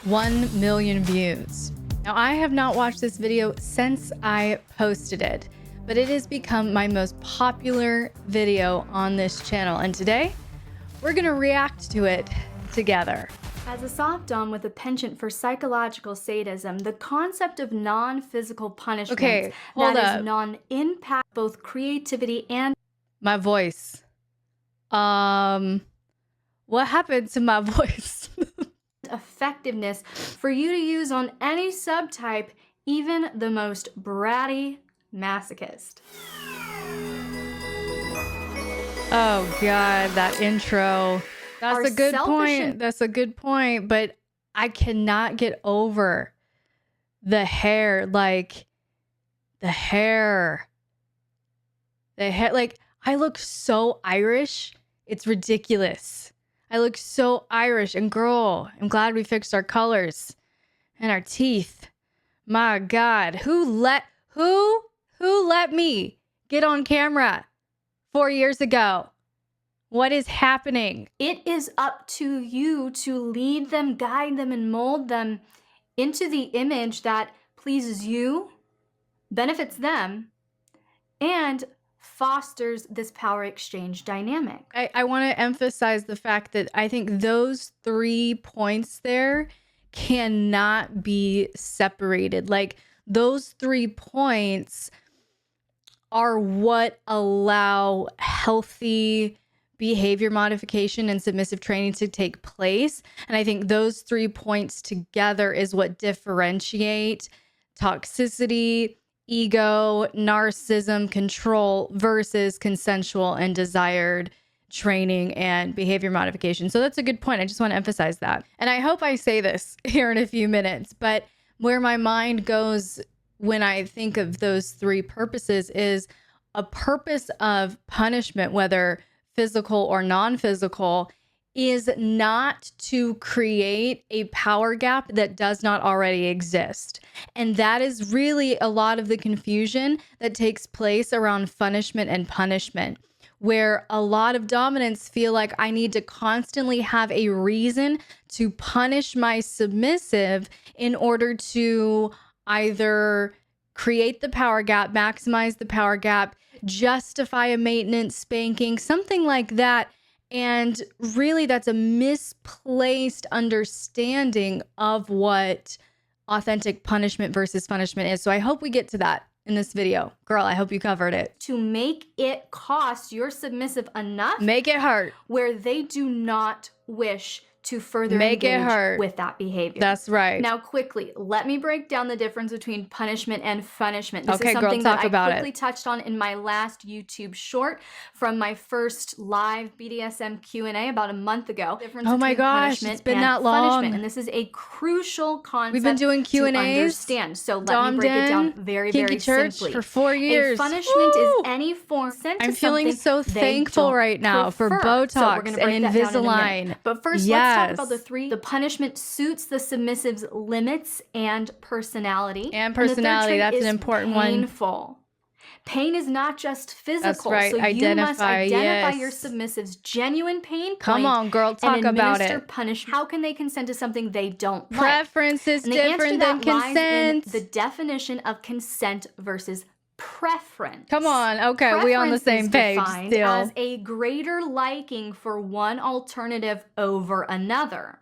1 million views. Now, I have not watched this video since I posted it, but it has become my most popular video on this channel. And today, we're gonna react to it together. As a soft dom with a penchant for psychological sadism, the concept of non-physical punishment that is non-impact both creativity and my voice. What happened to my voice? effectiveness for you to use on any subtype, even the most bratty masochist. Oh God, that intro. That's a good point. That's a good point. But I cannot get over the hair. Like, the hair. Like, I look so Irish. It's ridiculous. I look so Irish. And girl, I'm glad we fixed our colors and our teeth. My God, who let me get on camera 4 years ago? What is happening? It is up to you to lead them, guide them, and mold them into the image that pleases you, benefits them, and fosters this power exchange dynamic. I want to emphasize the fact that I think those 3 points there cannot be separated. Like, those 3 points are what allow healthy behavior modification and submissive training to take place. And I think those 3 points together is what differentiate toxicity, ego, narcissism, control versus consensual and desired training and behavior modification. So that's a good point. I just want to emphasize that. And I hope I say this here in a few minutes, but where my mind goes when I think of those 3 purposes is a purpose of punishment, whether physical or non-physical, is not to create a power gap that does not already exist. And that is really a lot of the confusion that takes place around punishment and punishment, where a lot of dominants feel like I need to constantly have a reason to punish my submissive in order to either create the power gap, maximize the power gap, justify a maintenance spanking, something like that. And really, that's a misplaced understanding of what authentic punishment versus punishment is. So I hope we get to that in this video. Girl, I hope you covered it. To make it cost your submissive enough. Make it hurt. Where they do not wish to further engage with that behavior. That's right. Now, quickly, let me break down the difference between punishment and punishment. This is something that I quickly touched on in my last YouTube short from my first live BDSM Q&A about a month ago. Oh my gosh, it's been that long. And this is a crucial concept. We've been doing Q&As to understand. So let me break it down very simply. For 4 years. A punishment is any form sent to I'm feeling so thankful right now for Botox and Invisalign. But first, let's talk about the 3. The punishment suits the submissive's limits and personality. And personality, that's an important one. Painful. Pain is not just physical. That's right. So you must identify your submissive's genuine pain point. Come on, girl, talk about it. Punishment. How can they consent to something they don't like? Preference is different than consent. The definition of consent versus preference. Come on, okay, preference we on the same page still. As a greater liking for one alternative over another.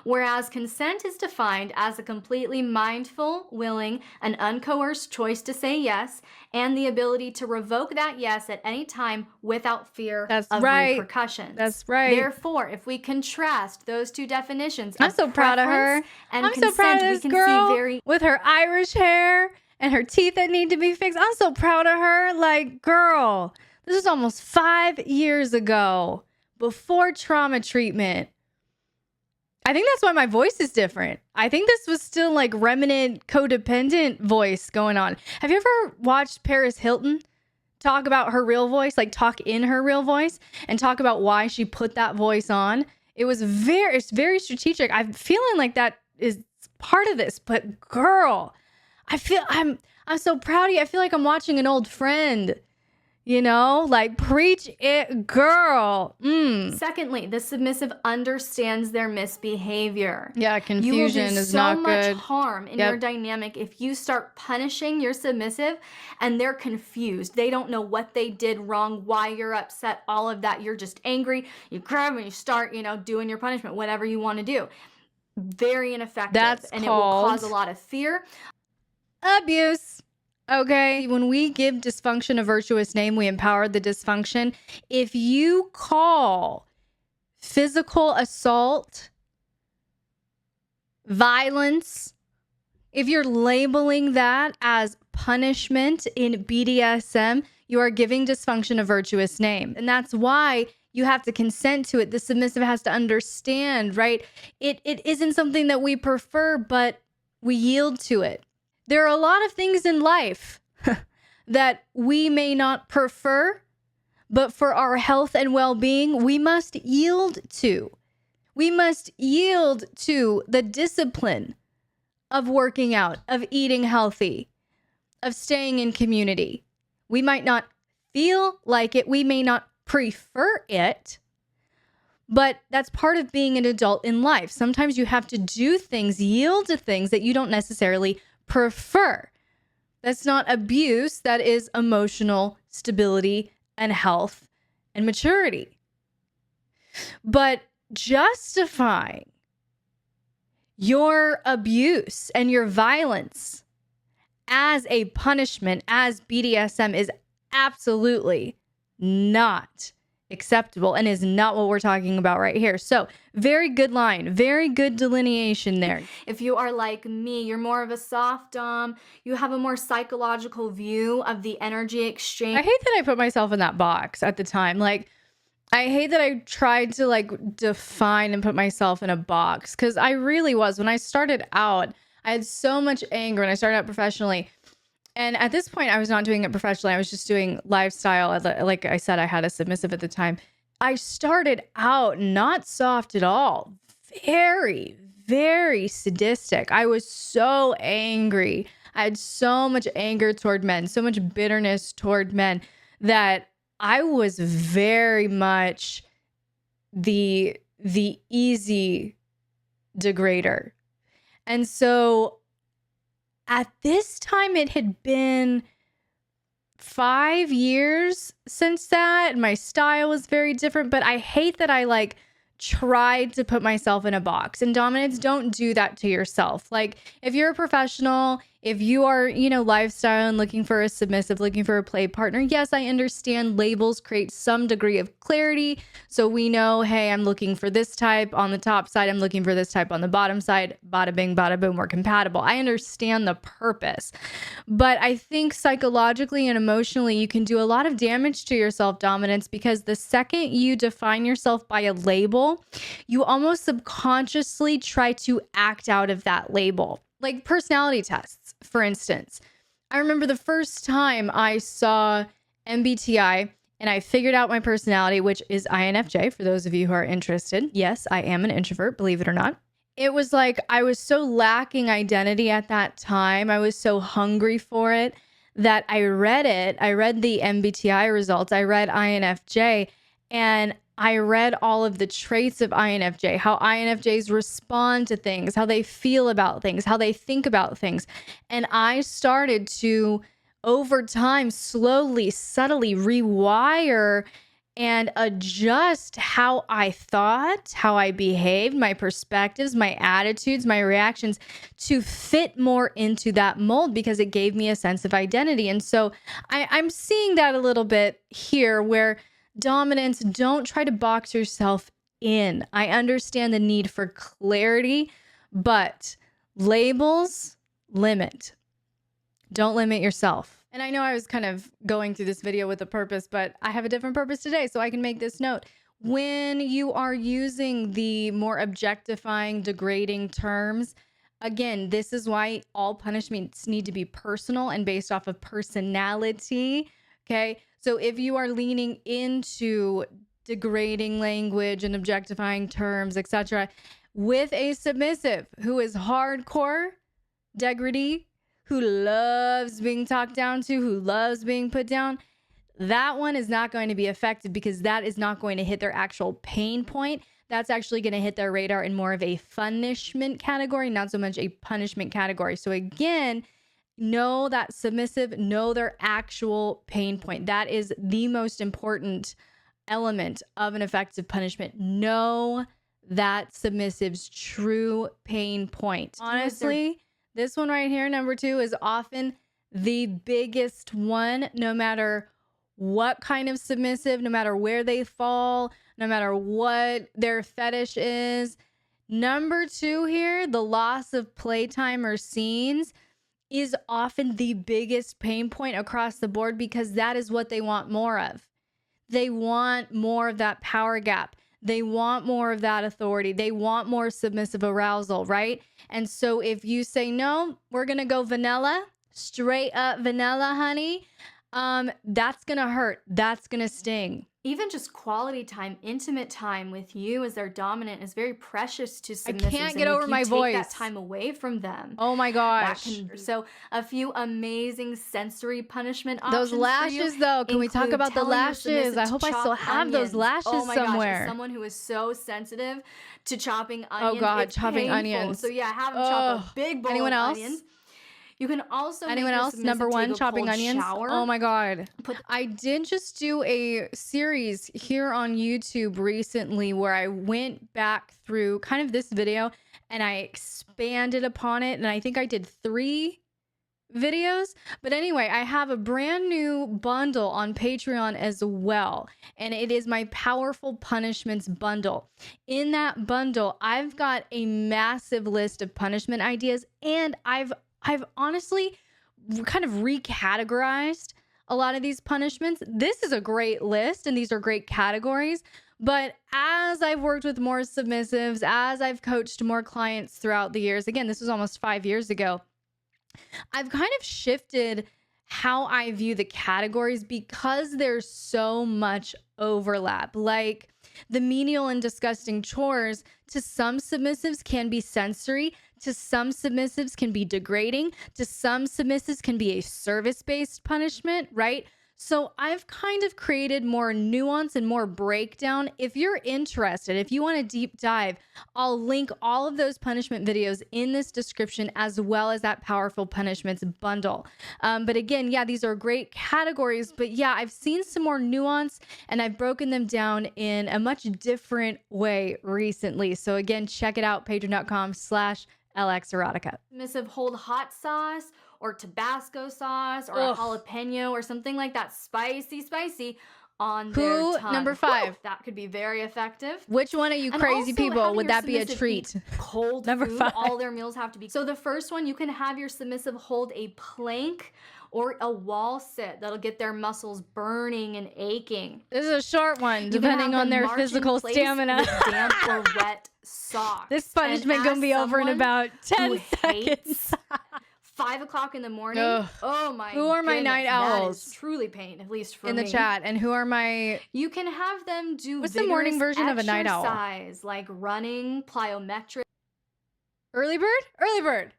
Whereas consent is defined as a completely mindful, willing, and uncoerced choice to say yes, and the ability to revoke that yes at any time without fear of repercussions. That's right. Therefore, if we contrast those 2 definitions, I'm so proud of her. I'm so proud of this girl with her Irish hair and her teeth that need to be fixed. I'm so proud of her. Like, girl, this is almost 5 years ago, before trauma treatment. I think that's why my voice is different. I think this was still like remnant codependent voice going on. Have you ever watched Paris Hilton talk about her real voice, like talk in her real voice and talk about why she put that voice on? It's very strategic. I'm feeling like that is part of this, but girl, I'm so proud of you. I feel like I'm watching an old friend. You know, like preach it, girl. Secondly, the submissive understands their misbehavior. Yeah, You will do confusion is so not much good. harm in your dynamic if you start punishing your submissive and they're confused. They don't know what they did wrong, why you're upset, all of that. You're just angry. You grab and you start, doing your punishment, whatever you want to do. Very ineffective. That's and it will cause a called lot of fear. abuse. Okay. When we give dysfunction a virtuous name, we empower the dysfunction. If you call physical assault, violence, if you're labeling that as punishment in BDSM, you are giving dysfunction a virtuous name. And that's why you have to consent to it. The submissive has to understand, right? It isn't something that we prefer, but we yield to it. There are a lot of things in life that we may not prefer, but for our health and well-being, we must yield to. We must yield to the discipline of working out, of eating healthy, of staying in community. We might not feel like it. We may not prefer it, but that's part of being an adult in life. Sometimes you have to do things, yield to things that you don't necessarily prefer. That's not abuse. That is emotional stability and health and maturity. But justifying your abuse and your violence as a punishment, as BDSM, is absolutely not acceptable and is not what we're talking about right here. So very good line, very good delineation there. If you are like me, you're more of a soft dom, you have a more psychological view of the energy exchange. I hate that I put myself in that box at the time. Like, I hate that I tried to like define and put myself in a box, because I really was. When I started out, I had so much anger when I started out professionally. And at this point, I was not doing it professionally. I was just doing lifestyle. Like I said, I had a submissive at the time. I started out not soft at all. Very, very sadistic. I was so angry. I had so much anger toward men, so much bitterness toward men, that I was very much the easy degrader. And so at this time, it had been 5 years since that, and my style was very different. But I hate that I like tried to put myself in a box. And dominants, don't do that to yourself. Like, if you're a professional, if you are, lifestyle and looking for a submissive, looking for a play partner, yes, I understand labels create some degree of clarity. So we know, hey, I'm looking for this type on the top side. I'm looking for this type on the bottom side. Bada bing, bada boom, we're compatible. I understand the purpose. But I think psychologically and emotionally, you can do a lot of damage to yourself, dominance, because the second you define yourself by a label, you almost subconsciously try to act out of that label. Like personality tests, for instance. I remember the first time I saw MBTI and I figured out my personality, which is INFJ, for those of you who are interested. Yes, I am an introvert, believe it or not. It was like I was so lacking identity at that time. I was so hungry for it that I read it. I read the MBTI results. I read INFJ, and I read all of the traits of INFJ, how INFJs respond to things, how they feel about things, how they think about things. And I started to, over time, slowly, subtly rewire and adjust how I thought, how I behaved, my perspectives, my attitudes, my reactions, to fit more into that mold, because it gave me a sense of identity. And so I'm seeing that a little bit here, where dominance, don't try to box yourself in. I understand the need for clarity, but labels limit. Don't limit yourself. And I know I was kind of going through this video with a purpose, but I have a different purpose today, so I can make this note. When you are using the more objectifying, degrading terms, again, this is why all punishments need to be personal and based off of personality. Okay. So if you are leaning into degrading language and objectifying terms, etc., with a submissive who is hardcore degradee, who loves being talked down to, who loves being put down, that one is not going to be effective because that is not going to hit their actual pain point. That's actually going to hit their radar in more of a punishment category, not so much a punishment category. So again, know that submissive, know their actual pain point. That is the most important element of an effective punishment. Know that submissive's true pain point. Honestly, this one right here, number 2, is often the biggest one, no matter what kind of submissive, no matter where they fall, no matter what their fetish is. Number 2 here, the loss of playtime or scenes, is often the biggest pain point across the board because that is what they want more of. They want more of that power gap. They want more of that authority. They want more submissive arousal, right? And so if you say, no, we're going to go vanilla, straight up vanilla, honey, that's going to hurt. That's going to sting. Even just quality time, intimate time with you as their dominant is very precious to submissives. I can't get over my voice. Take that time away from them. Oh my gosh. So a few amazing sensory punishment options. Those lashes though, can we talk about the lashes? I hope I still have those lashes somewhere. Gosh, as someone who is so sensitive to chopping onions. Oh God, chopping onions. So yeah, have them chop a big bowl of onions. You can also number 1, chopping onions. Shower. Oh my God. I did just do a series here on YouTube recently where I went back through kind of this video and I expanded upon it. And I think I did 3 videos. But anyway, I have a brand new bundle on Patreon as well. And it is my Powerful Punishments bundle. In that bundle, I've got a massive list of punishment ideas, and I've honestly kind of recategorized a lot of these punishments. This is a great list and these are great categories. But as I've worked with more submissives, as I've coached more clients throughout the years, again, this was almost 5 years ago, I've kind of shifted how I view the categories because there's so much overlap. Like the menial and disgusting chores to some submissives can be sensory, to some submissives can be degrading, to some submissives can be a service-based punishment, right? So I've kind of created more nuance and more breakdown. If you're interested, if you want a deep dive, I'll link all of those punishment videos in this description as well as that Powerful Punishments bundle. But again, yeah, these are great categories, but yeah, I've seen some more nuance and I've broken them down in a much different way recently. So again, check it out, patreon.com/LXerotica. Submissive hold hot sauce or Tabasco sauce or a jalapeno or something like that, spicy on their tongue. Number 5. That could be very effective. Which one of you crazy people would that be a treat? Cold Number food. 5. All their meals have to be. So the first one, you can have your submissive hold a plank or a wall sit. That'll get their muscles burning and aching. This is a short one, depending on their physical stamina. With damp or wet socks. This punishment gonna be over in about 10 seconds. 5 o'clock in the morning. Oh my! Who are my night owls? That is truly pain, at least for me. In the chat, and who are my? You can have them do. What's the morning version of a night owl? Exercise like running, plyometric. Early bird.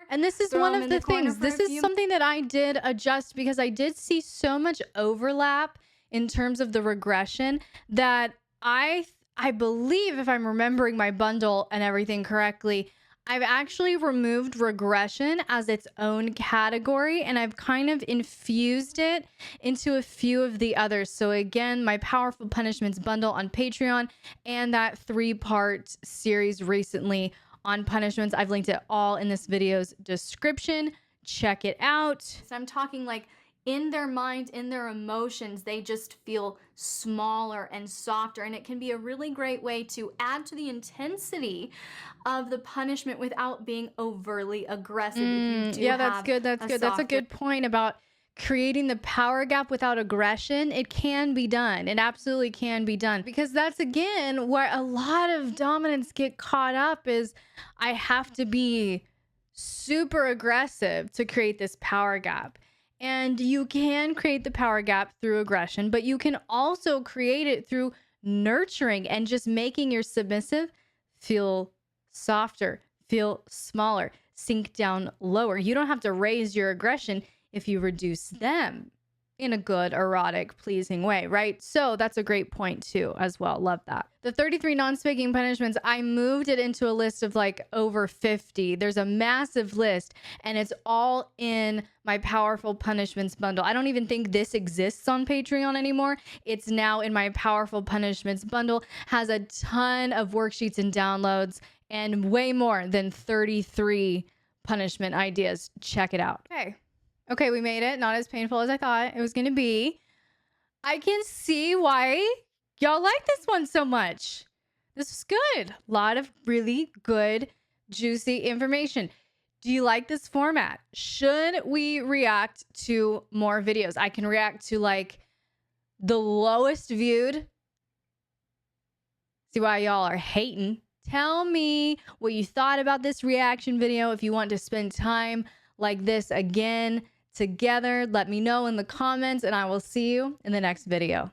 And this is one of the things. This is something that I did adjust because I did see so much overlap in terms of the regression that I believe, if I'm remembering my bundle and everything correctly, I've actually removed regression as its own category and I've kind of infused it into a few of the others. So again, my Powerful Punishments bundle on Patreon and that 3-part series recently on punishments. I've linked it all in this video's description. Check it out. So I'm talking like in their mind, in their emotions, they just feel smaller and softer. And it can be a really great way to add to the intensity of the punishment without being overly aggressive. Yeah, that's good. That's good. That's a good point about creating the power gap without aggression. It can be done. It absolutely can be done. Because that's, again, where a lot of dominants get caught up is I have to be super aggressive to create this power gap. And you can create the power gap through aggression, but you can also create it through nurturing and just making your submissive feel softer, feel smaller, sink down lower. You don't have to raise your aggression if you reduce them. in a good, erotic, pleasing way, right? So that's a great point too, as well. Love that. The 33 non-spanking punishments, I moved it into a list of like over 50. There's a massive list, and it's all in my Powerful Punishments bundle. I don't even think this exists on Patreon anymore. It's now in my Powerful Punishments bundle, has a ton of worksheets and downloads, and way more than 33 punishment ideas. Check it out. Okay, we made it. Not as painful as I thought it was going to be. I can see why y'all like this one so much. This is good. A lot of really good, juicy information. Do you like this format? Should we react to more videos? I can react to like the lowest viewed. See why y'all are hating. Tell me what you thought about this reaction video. If you want to spend time like this again together, let me know in the comments, and I will see you in the next video.